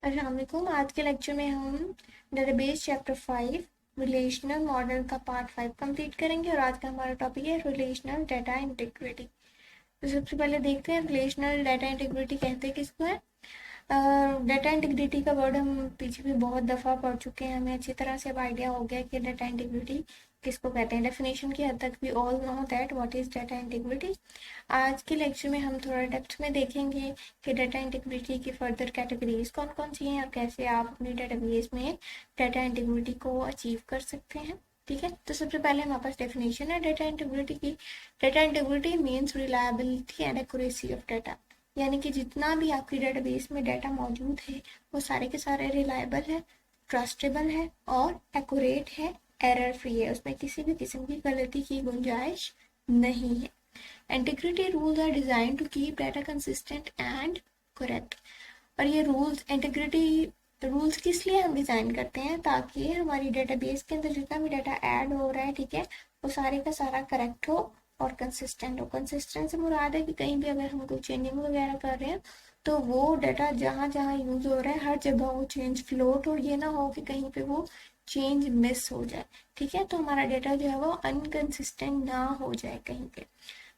अस्सलाम वालेकुम। आज के लेक्चर में हम डेटाबेस चैप्टर 5 रिलेशनल मॉडल का पार्ट 5 कंप्लीट करेंगे और आज का हमारा टॉपिक है रिलेशनल डाटा इंटीग्रिटी। तो सबसे पहले देखते हैं रिलेशनल डाटा इंटीग्रिटी कहते किसको है। डाटा इंटीग्रिटी का वर्ड हम पीछे भी बहुत दफ़ा पढ़ चुके हैं, हमें अच्छी तरह से अब आइडिया हो गया कि डाटा इंटीग्रिटी किसको कहते हैं। डेफिनेशन की हद तक भी all know that what is data integrity. आज के लेक्चर में हम थोड़ा डेप्थ में देखेंगे कि डाटा इंटीग्रिटी की फर्दर कैटेगरीज कौन कौन सी हैं और कैसे आप अपनी डेटाबेस में डाटा इंटीग्रिटी को अचीव कर सकते हैं। ठीक है, तो सबसे पहले हमारे पास डेफिनेशन है डाटा इंटीग्रिटी की। Data integrity means reliability and accuracy of data, यानी कि जितना भी आपकी डेटाबेस में डाटा मौजूद है वो सारे के सारे रिलायबल है, ट्रस्टेबल है और एक्यूरेट है, एरर फ्री है, उसमें किसी भी किस्म की गलती की गुंजाइश नहीं है। Integrity rules are design to keep data consistent and correct. और ये रूल्स इंटीग्रिटी रूल्स किस लिए हम डिज़ाइन करते हैं, ताकि हमारी डेटाबेस के अंदर जितना भी डाटा ऐड हो रहा है, ठीक है, वो सारे का सारा करेक्ट हो और कंसिस्टेंट हो। कंसिस्टेंट से मुराद है कि कहीं भी अगर हम कोई चेंजिंग वगैरह कर रहे हैं तो वो डाटा जहाँ जहाँ यूज़ हो रहा है हर जगह वो चेंज फ्लोट हो, ये ना हो कि कहीं पे वो चेंज मिस हो जाए। ठीक है, तो हमारा डाटा जो है वो अनकंसिस्टेंट ना हो जाए कहीं पे।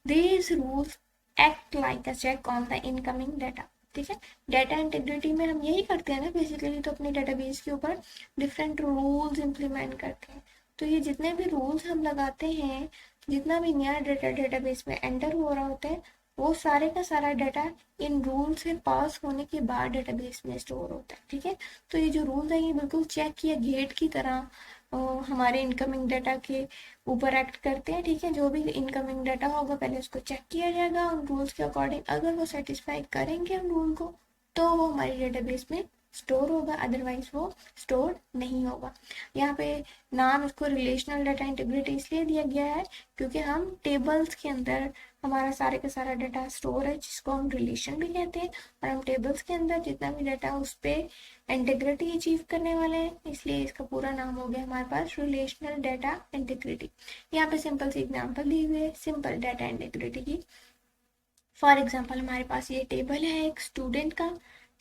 These rules act like a check on the incoming data। ठीक है, डाटा इंटीग्रिटी में हम यही करते हैं ना बेसिकली, तो अपने डेटाबेस के ऊपर डिफरेंट रूल्स इंप्लीमेंट करते हैं। तो ये जितने भी रूल्स हम लगाते हैं, जितना भी नया डाटा डेटाबेस में एंटर हो रहा होता है, वो सारे का सारा डाटा इन रूल से पास होने के बाद डेटाबेस में स्टोर होता है। ठीक है, तो ये जो रूल्स है ये बिल्कुल चेक या गेट की तरह हमारे इनकमिंग डाटा के ऊपर एक्ट करते हैं। ठीक है, जो भी इनकमिंग डाटा होगा पहले उसको चेक किया जाएगा उन रूल्स के अकॉर्डिंग, अगर वो सेटिस्फाई करेंगे उन रूल को तो वो हमारी डेटाबेस में स्टोर होगा, अदरवाइज वो स्टोर नहीं होगा। यहाँ पे नाम इसको रिलेशनल डाटा इंटीग्रिटी इसलिए दिया गया है क्योंकि हम टेबल्स के अंदर हमारा सारे का सारा डाटा स्टोर है, जिसको हम रिलेशन भी कहते हैं, और हम टेबल्स के अंदर जितना भी डाटा उस पर इंटीग्रिटी अचीव करने वाले हैं, इसलिए इसका पूरा नाम हो गया हमारे पास रिलेशनल डाटा इंटीग्रिटी। यहाँ पे सिंपल सी एग्जांपल दी हुई है सिंपल डाटा इंटीग्रिटी की। फॉर एग्जांपल हमारे पास ये टेबल है एक स्टूडेंट का।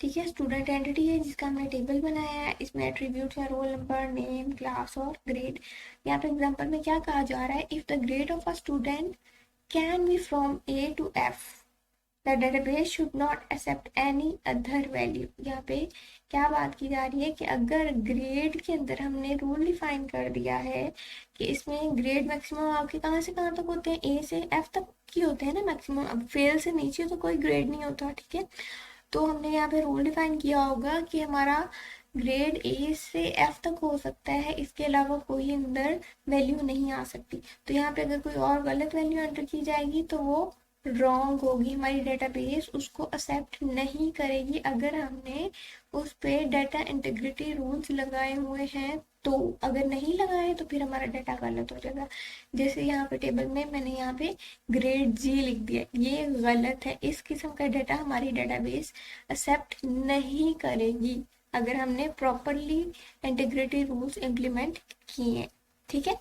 ठीक है, स्टूडेंट एंटिटी है जिसका हमने टेबल बनाया है, इसमें एट्रीब्यूट्स है रोल नंबर, नेम, क्लास और ग्रेड। यहाँ पे एग्जांपल में क्या कहा जा रहा है, if the grade of a student can be from A to F, the database should not accept any other value. यहाँ पे क्या बात की जा रही है कि अगर ग्रेड के अंदर हमने रूल डिफाइन कर दिया है कि इसमें ग्रेड मैक्सिमम आपके कहाँ से कहाँ तक होते हैं, ए से एफ तक की होते हैं ना मैक्सिमम, अब फेल से नीचे तो कोई ग्रेड नहीं होता। ठीक है, तो हमने यहाँ पे रूल डिफाइन किया होगा कि हमारा ग्रेड ए से एफ तक हो सकता है, इसके अलावा कोई अंदर वैल्यू नहीं आ सकती। तो यहाँ पे अगर कोई और गलत वैल्यू एंटर की जाएगी तो वो रॉन्ग होगी, हमारी डेटाबेस उसको एक्सेप्ट नहीं करेगी अगर हमने उस पे डाटा इंटीग्रिटी रूल्स लगाए हुए हैं। तो अगर नहीं लगाए तो फिर हमारा डाटा गलत हो जाएगा। जैसे यहाँ पे टेबल में मैंने यहाँ पे ग्रेड जी लिख दिया, ये गलत है, इस किस्म का डाटा हमारी डेटाबेस एक्सेप्ट नहीं करेगी अगर हमने प्रॉपरली इंटीग्रिटी रूल्स इम्प्लीमेंट किए हैं। ठीक है,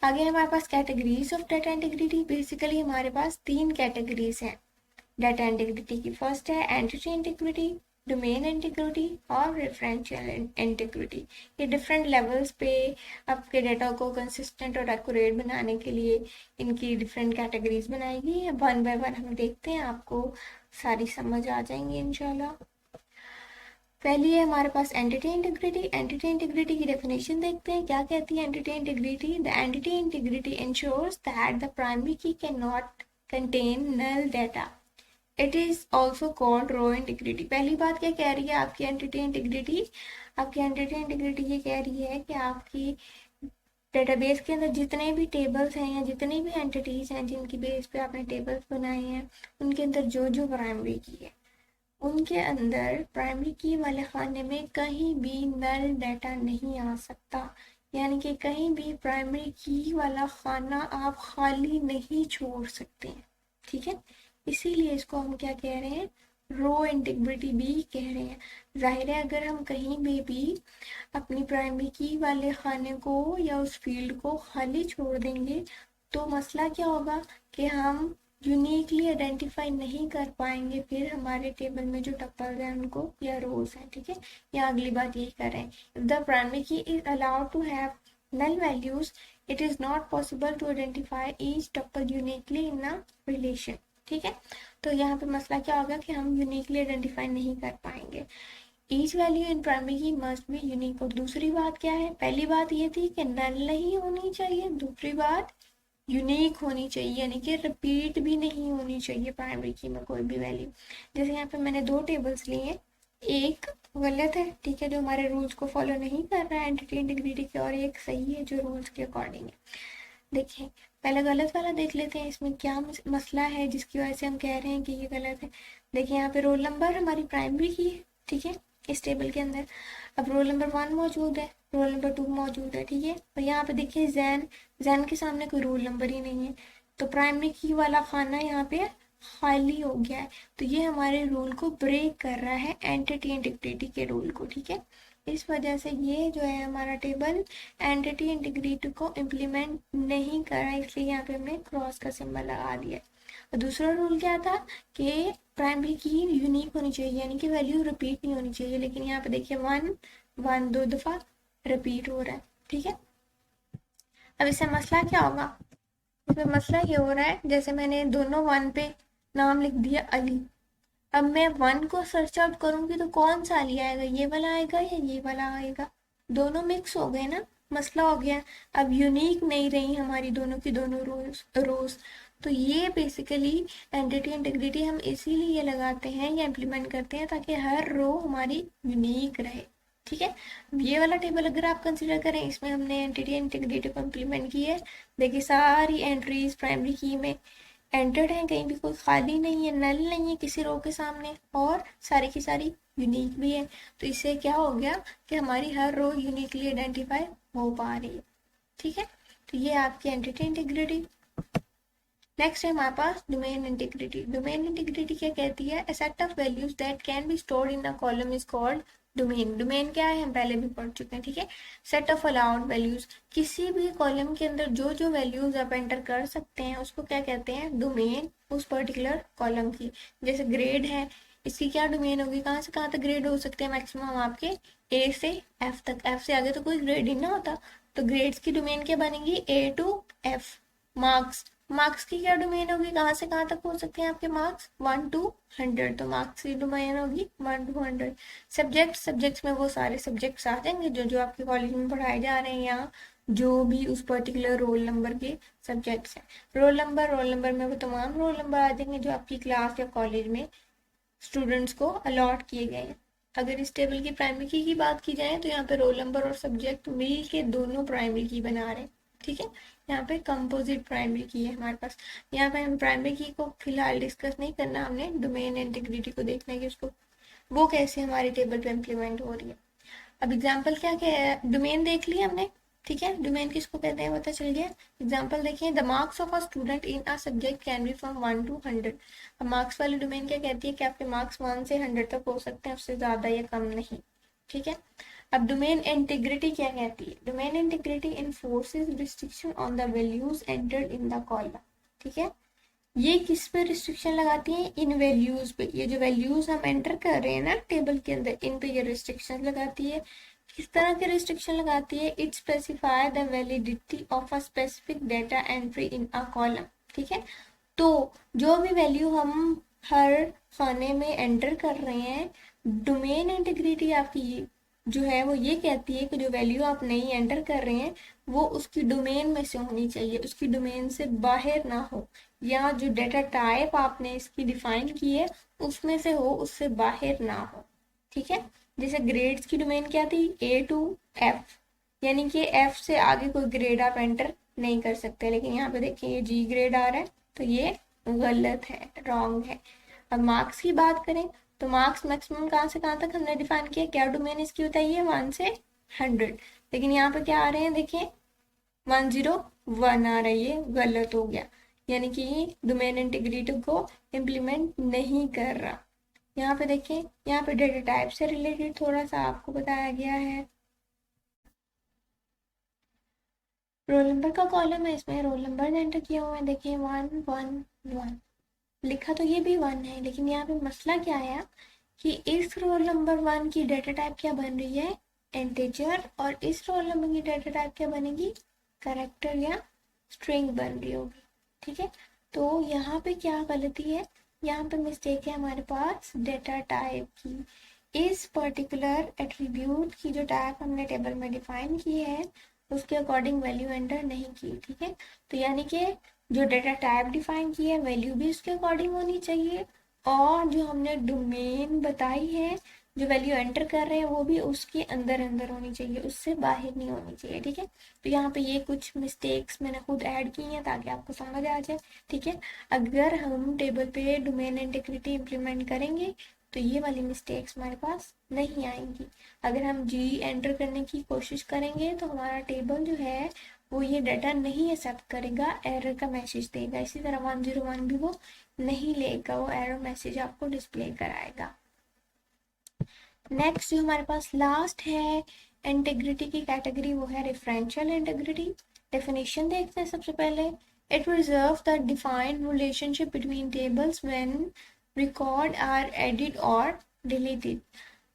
आगे हमारे पास categories of data integrity. Basically हमारे पास तीन कैटेगरीज हैं डाटा इंटीग्रिटी की। फर्स्ट है एंटिटी इंटीग्रिटी, डोमेन इंटीग्रिटी और रेफरेंशियल इंटीग्रिटी। ये डिफरेंट लेवल्स पे आपके डाटा को कंसिस्टेंट और एक्यूरेट बनाने के लिए इनकी डिफरेंट कैटेगरीज बनाई गई है। वन बाय वन हम देखते हैं, आपको सारी समझ आ जाएंगी इंशाल्लाह। पहली है हमारे पास एंटिटी इंटीग्रिटी। एंटिटी इंटीग्रिटी की डेफिनेशन देखते हैं क्या कहती है entity integrity. The entity integrity ensures that the primary key can not contain null data, it is also called row integrity. पहली बात क्या कह रही है आपकी एंटिटी इंटीग्रिटी, आपकी एंटिटी इंटीग्रिटी ये कह रही है कि आपकी डेटाबेस के अंदर जितने भी टेबल्स हैं या जितनी भी एंटिटीज हैं जिनकी बेस पे आपने टेबल्स बनाए हैं, उनके अंदर जो जो प्राइमरी की है उनके अंदर प्राइमरी की वाले खाने में कहीं भी नल डाटा नहीं आ सकता, यानी कि कहीं भी प्राइमरी की वाला खाना आप खाली नहीं छोड़ सकते हैं। ठीक है, इसीलिए इसको हम क्या कह रहे हैं, रो इंटीग्रिटी भी कह रहे हैं। जाहिर है अगर हम कहीं भी अपनी प्राइमरी की वाले खाने को या उस फील्ड को खाली छोड़ देंगे तो मसला क्या होगा कि हम यूनिकली आइडेंटिफाई नहीं कर पाएंगे फिर हमारे टेबल में जो टपल्स हैं उनको या रोज हैं, ठीक है। या अगली बात यही कर रहे हैं, if the primary key is allowed to have null values it is not possible to identify each tuple uniquely in a relation, ठीक है। तो यहाँ पे मसला क्या होगा कि हम यूनिकली आइडेंटिफाई नहीं कर पाएंगे। ईच वैल्यू इन प्राइमरी की मस्ट बी यूनिक। और दूसरी बात क्या है, पहली बात ये थी कि नल नहीं होनी चाहिए, दूसरी बात यूनिक होनी चाहिए, यानी कि रिपीट भी नहीं होनी चाहिए प्राइमरी की में कोई भी वैल्यू। जैसे यहाँ पे मैंने दो टेबल्स लिए, एक गलत है, ठीक है, जो हमारे रूल्स को फॉलो नहीं कर रहा है एंटिटी इंटीग्रिटी के, और एक सही है जो रूल्स के अकॉर्डिंग है। देखिए पहले गलत वाला देख लेते हैं, इसमें क्या मसला है जिसकी वजह से हम कह रहे हैं कि ये गलत है। देखिए यहाँ पे रोल नंबर हमारी प्राइमरी की है, ठीक है, इस टेबल के अंदर। अब रोल नंबर 1 मौजूद है, रोल नंबर 2 मौजूद है, ठीक है। और यहाँ पे देखिए जैन, जैन के सामने कोई रोल नंबर ही नहीं है, तो प्राइमरी की वाला खाना यहाँ पे खाली हो गया है। तो ये हमारे रूल को ब्रेक कर रहा है, एंटिटी इंटीग्रिटी के रूल को, ठीक है। इस वजह से ये जो है हमारा टेबल एंटिटी इंटीग्रिटी को इम्प्लीमेंट नहीं कर रहा है, इसलिए यहाँ पे हमने क्रॉस का सिंबल लगा दिया। और दूसरा रूल क्या था कि प्राइमरी की यूनिक होनी चाहिए, यानी कि वैल्यू रिपीट नहीं होनी चाहिए, लेकिन यहाँ पे देखिए 1 2 दफा रिपीट हो रहा है, ठीक है। अब इससे मसला क्या होगा, इसमें मसला ये हो रहा है, जैसे मैंने दोनों 1 पे नाम लिख दिया अली, अब मैं 1 को सर्च आउट करूंगी तो कौन सा अली आएगा, ये वाला आएगा या ये वाला आएगा, दोनों मिक्स हो गए ना, मसला हो गया। अब यूनिक नहीं रही हमारी दोनों की दोनों रोज। तो ये बेसिकली एंटिटी इंटीग्रिटी हम इसीलिए लगाते हैं या इम्प्लीमेंट करते हैं ताकि हर रो हमारी यूनिक रहे, ठीक है। ये वाला टेबल अगर आप कंसिडर करें, इसमें हमने एंटिटी इंटीग्रिटी को इम्प्लीमेंट की है। देखिए सारी एंट्रीज प्राइमरी की में एंटर्ड है, कहीं भी कोई खाली नहीं है, नल नहीं है किसी रो के सामने, और सारी की सारी यूनिक भी है। तो इससे क्या हो गया कि हमारी हर रो यूनिकली आइडेंटिफाई हो पा रही है, ठीक है। तो ये आपकी एंटिटी इंटीग्रिटी। नेक्स्ट है हमारे पास डोमेन इंटीग्रिटी। डोमेन इंटीग्रिटी क्या कहती है, a set of values that can be stored in a column is called domain. Domain क्या है हम पहले भी पढ़ चुके हैं, ठीक है। सेट ऑफ अलाउड वैल्यूज, किसी भी कॉलम के अंदर जो जो वैल्यूज आप एंटर कर सकते हैं उसको क्या कहते हैं, डोमेन, उस पर्टिकुलर कॉलम की। जैसे ग्रेड है, इसकी क्या डोमेन होगी, कहाँ से कहाँ तक ग्रेड हो सकते हैं मैक्सिमम आपके, ए से एफ तक, एफ से आगे तो कोई ग्रेड ही ना होता, तो ग्रेड्स की डोमेन क्या बनेगी, ए टू एफ। मार्क्स, मार्क्स की क्या डोमेन होगी, कहाँ से कहाँ तक हो सकते हैं आपके मार्क्स, 1 to 100, तो मार्क्स की डोमेन होगी 1 to 100। सब्जेक्ट, सब्जेक्ट्स में वो सारे सब्जेक्ट्स आ जाएंगे जो जो आपके कॉलेज में पढ़ाए जा रहे हैं, या जो भी उस पर्टिकुलर रोल नंबर के सब्जेक्ट्स हैं। रोल नंबर, रोल नंबर में वो तमाम रोल नंबर आ जाएंगे जो आपकी क्लास या कॉलेज में स्टूडेंट्स को अलॉट किए गए हैं। अगर इस टेबल की प्राइमरी की बात की जाए तो यहाँ पे रोल नंबर और सब्जेक्ट मिल के दोनों प्राइमरी की बना रहे हैं, ठीक है। यहाँ पे कंपोजिट प्राइमरी की है हमारे पास। यहाँ पे हम प्राइमरी की को फिलहाल डिस्कस नहीं करना, हमने डोमेन इंटीग्रिटी को देखना है कि उसको वो कैसे हमारी टेबल पे इम्प्लीमेंट हो रही है। अब एग्जाम्पल क्या क्या है, डोमेन देख लिया हमने, ठीक है। डोमेन किसको कहते हैं पता चल गया। एग्जाम्पल देखिए, the marks of a student in a subject can be from 1 to 100। अब मार्क्स वाली डोमेन क्या कहती है कि आपके मार्क्स 1 से 100 तक हो सकते हैं, उससे ज्यादा या कम नहीं, ठीक है। अब डोमेन इंटीग्रिटी क्या कहती है, domain integrity enforces restriction on the values entered in the column, ठीक है। ये किस पे रिस्ट्रिक्शन लगाती है, इन वैल्यूज पे, ये जो वैल्यूज हम एंटर कर रहे हैं ना टेबल के अंदर, इन पे ये रिस्ट्रिक्शन लगाती है। किस तरह के रिस्ट्रिक्शन लगाती है, it specify the validity of a specific data entry in a column, ठीक है। तो जो भी वैल्यू हम हर खाने में एंटर कर रहे हैं, डोमेन इंटीग्रिटी आपकी जो है वो ये कहती है कि जो वैल्यू आप नई एंटर कर रहे हैं वो उसकी डोमेन में से होनी चाहिए, उसकी डोमेन से बाहर ना हो, या जो डेटा टाइप आपने इसकी डिफाइन की है उसमें से हो, उससे बाहर ना हो, ठीक है। जैसे ग्रेड्स की डोमेन क्या थी, ए टू एफ, यानी कि एफ से आगे कोई ग्रेड आप एंटर नहीं कर सकते, लेकिन यहाँ पे देखिए ये जी ग्रेड आ रहा है, तो ये गलत है, रॉन्ग है। अब मार्क्स की बात करें तो मार्क्स मैक्सिमम कहाँ से कहाँ तक हमने डिफाइन किया, क्या डोमेन इसकी बताइए, 1 से 100, लेकिन यहाँ पे क्या आ रहे हैं देखिए 101 आ रही है, गलत हो गया, यानी कि डोमेन इंटीग्रिटी को इम्प्लीमेंट नहीं कर रहा। यहाँ पे देखिए, यहाँ पे डेटा टाइप से रिलेटेड थोड़ा सा आपको बताया गया है। रोल नंबर का कॉलम है, इसमें रोल नंबर एंटर किए हुए हैं, देखिए 111, लिखा तो ये भी 1 है, लेकिन यहाँ पे मसला क्या आया कि इस रोल नंबर 1 की डाटा टाइप क्या बन रही है, इंटीजर, और इस रोल नंबर की डाटा टाइप क्या बनेगी, कैरेक्टर या स्ट्रिंग बन रही होगी। ठीक है, तो यहाँ पे क्या गलती है, यहाँ पे मिस्टेक है हमारे पास डाटा टाइप की। इस पर्टिकुलर एट्रीब्यूट की जो टाइप हमने टेबल में डिफाइन की है उसके अकॉर्डिंग वैल्यू एंटर नहीं की। ठीक है, तो यानी कि जो डाटा टाइप डिफाइन की है वैल्यू भी उसके अकॉर्डिंग होनी चाहिए, और जो हमने डोमेन बताई है जो वैल्यू एंटर कर रहे हैं वो भी उसके अंदर अंदर होनी चाहिए, उससे बाहर नहीं होनी चाहिए। ठीक है, तो यहाँ पे ये कुछ मिस्टेक्स मैंने खुद ऐड की हैं ताकि आपको समझ आ जाए। ठीक है, अगर हम टेबल पे डोमेन इंटीग्रिटी इंप्लीमेंट करेंगे तो ये वाली मिस्टेक्स हमारे पास नहीं आएंगी। अगर हम जी एंटर करने की कोशिश करेंगे तो हमारा टेबल जो है वो ये डाटा नहीं एक्सेप्ट करेगा, एरर का मैसेज देगा। इसी तरह 101 भी वो नहीं लेगा, वो एरर मैसेज आपको डिस्प्ले कराएगा। नेक्स्ट जो हमारे पास लास्ट है इंटीग्रिटी की कैटेगरी, वो है रेफरेंशियल इंटीग्रिटी। डेफिनेशन देखते हैं सबसे पहले। It preserve the defined relationship between tables when record are added और deleted.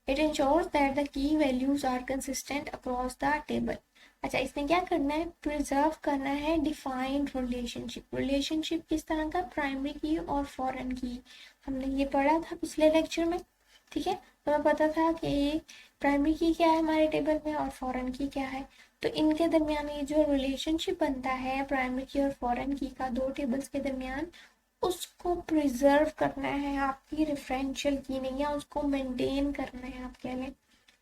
It ensures that the key values are consistent across the table. अच्छा, इसमें क्या करना है, प्रिजर्व करना है डिफाइंड रिलेशनशिप। रिलेशनशिप किस तरह का, प्राइमरी की और फॉरेन की, हमने ये पढ़ा था पिछले लेक्चर में। ठीक है, तो हमें पता था कि प्राइमरी की क्या है हमारे टेबल में और फॉरेन की क्या है। तो इनके दरमियान ये जो रिलेशनशिप बनता है प्राइमरी की और फॉरेन की का दो टेबल्स के दरमियान, उसको प्रिजर्व करना है आपकी रेफरेंशियल की ने, या उसको मेंटेन करना है आप कह लें।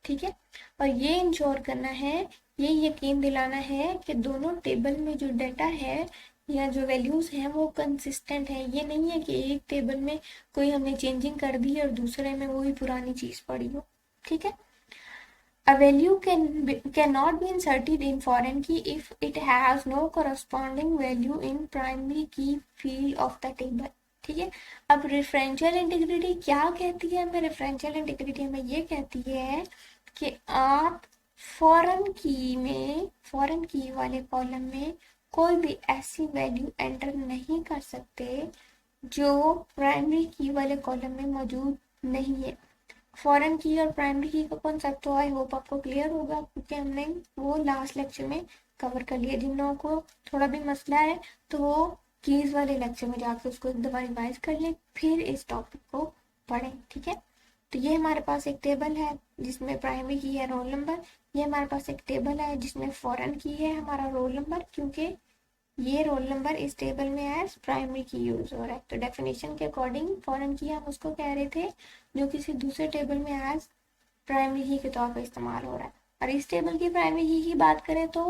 ठीक है, और ये इंश्योर करना है, ये यकीन दिलाना है कि दोनों टेबल में जो डाटा है या जो वैल्यूज हैं वो कंसिस्टेंट है। ये नहीं है कि एक टेबल में कोई हमने चेंजिंग कर दी और दूसरे में वही पुरानी चीज पड़ी हो। ठीक है, a value cannot be inserted in foreign key if it has no corresponding value in primary key field of the table। ठीक है, अब रेफरेंशियल इंटीग्रिटी क्या कहती है हमें, रेफरेंशियल इंटीग्रिटी हमें ये कहती है कि आप फॉरेन की वाले कॉलम में कोई भी ऐसी वैल्यू एंटर नहीं कर सकते जो प्राइमरी की वाले कॉलम में मौजूद नहीं है। फॉरेन की और प्राइमरी की का कॉन्सेप्ट तो आई होप आपको क्लियर होगा, क्योंकि हमने वो लास्ट लेक्चर में कवर कर लिया। जिन लोगों को थोड़ा भी मसला है तो वो कीज वाले लेक्चर में जाकर उसको एक दफा रिवाइज कर लें, फिर इस टॉपिक को पढ़ें। ठीक है, तो ये हमारे पास एक टेबल है जिसमें प्राइमरी की है रोल नंबर, ये हमारे पास एक टेबल है जिसमें फॉरेन की है हमारा रोल नंबर, क्योंकि ये रोल नंबर इस टेबल में एज प्राइमरी की यूज हो रहा है। तो डेफिनेशन के अकॉर्डिंग फॉरेन की हम उसको कह रहे थे जो किसी दूसरे टेबल में एज प्राइमरी की के तौर पर इस्तेमाल हो रहा है। और इस टेबल की प्राइमरी की बात करें तो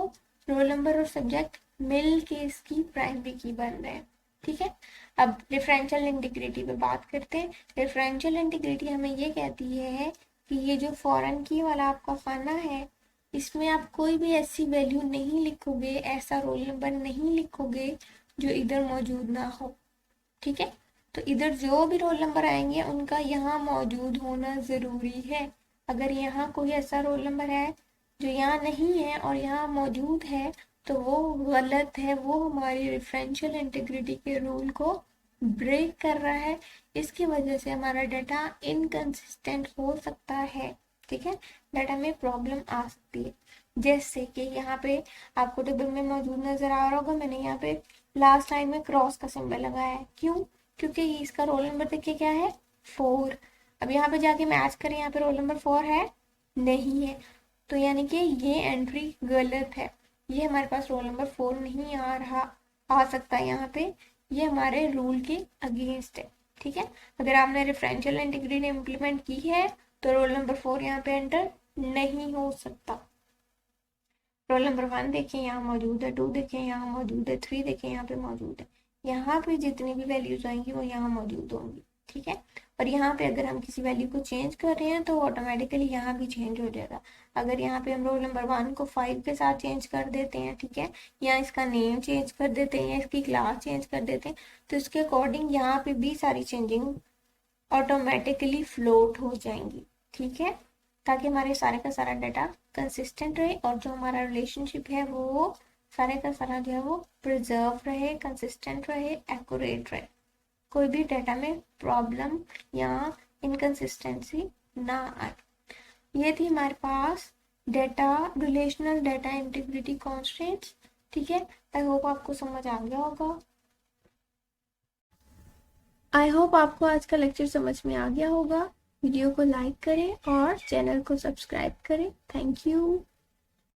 रोल नंबर और सब्जेक्ट मिल के इसकी प्राइमरी की बन रहे हैं। ठीक है, अब डिफरेंशियल इंटीग्रिटी पे बात करते हैं। डिफरेंशियल इंटीग्रिटी हमें ये कहती है कि ये जो फॉरेन की वाला आपका खाना है इसमें आप कोई भी ऐसी वैल्यू नहीं लिखोगे, ऐसा रोल नंबर नहीं लिखोगे जो इधर मौजूद ना हो। ठीक है, तो इधर जो भी रोल नंबर आएंगे उनका यहाँ मौजूद होना जरूरी है। अगर यहाँ कोई ऐसा रोल नंबर है जो यहाँ नहीं है और यहाँ मौजूद है तो वो गलत है, वो हमारी रेफरेंशियल इंटीग्रिटी के रूल को ब्रेक कर रहा है। इसकी वजह से हमारा डाटा इनकंसिस्टेंट हो सकता है। ठीक है, डाटा में प्रॉब्लम आ सकती है। जैसे कि यहाँ पे आपको टेबल में मौजूद नजर आ रहा होगा, मैंने यहाँ पे लास्ट लाइन में क्रॉस का सिंबल लगाया है। क्यों, क्योंकि इसका रोल नंबर देखिए क्या है, 4। अब यहाँ पे जाके मैच करें, यहाँ पे रोल नंबर 4 है, नहीं है, तो यानी कि ये एंट्री गलत है। ये हमारे पास रोल नंबर 4 नहीं आ रहा, आ सकता है यहाँ पे, ये हमारे रूल के अगेंस्ट है। ठीक है, अगर आपने रेफरेंशियल इंटीग्रिटी इंप्लीमेंट की है तो रोल नंबर 4 यहाँ पे एंटर नहीं हो सकता। रोल नंबर 1 देखें यहाँ मौजूद है, 2 देखें यहाँ मौजूद है, 3 देखें यहाँ पे मौजूद है। यहाँ पे जितनी भी वैल्यूज आएंगी वो यहाँ मौजूद होंगी। ठीक है, और यहाँ पे अगर हम किसी वैल्यू को चेंज कर रहे हैं तो ऑटोमेटिकली यहाँ भी चेंज हो जाएगा। अगर यहाँ पे हम रोल नंबर 1 को 5 के साथ चेंज कर देते हैं, ठीक है, या इसका नेम चेंज कर देते हैं, इसकी क्लास चेंज कर देते हैं, तो इसके अकॉर्डिंग यहाँ पे भी सारी चेंजिंग ऑटोमेटिकली फ्लोट हो जाएंगी। ठीक है, ताकि हमारे सारे का सारा डाटा कंसिस्टेंट रहे और जो हमारा रिलेशनशिप है वो सारे का सारा जो है वो प्रिजर्व रहे, कंसिस्टेंट रहे, एक्यूरेट रहे। कोई भी डाटा में प्रॉब्लम या इनकन्सिस्टेंसी ना आए। ये थी हमारे पास data relational data integrity constraints. ठीक है, आई होप आपको समझ आ गया होगा। आई होप आपको आज का लेक्चर समझ में आ गया होगा। वीडियो को लाइक करें और चैनल को सब्सक्राइब करें। Thank you.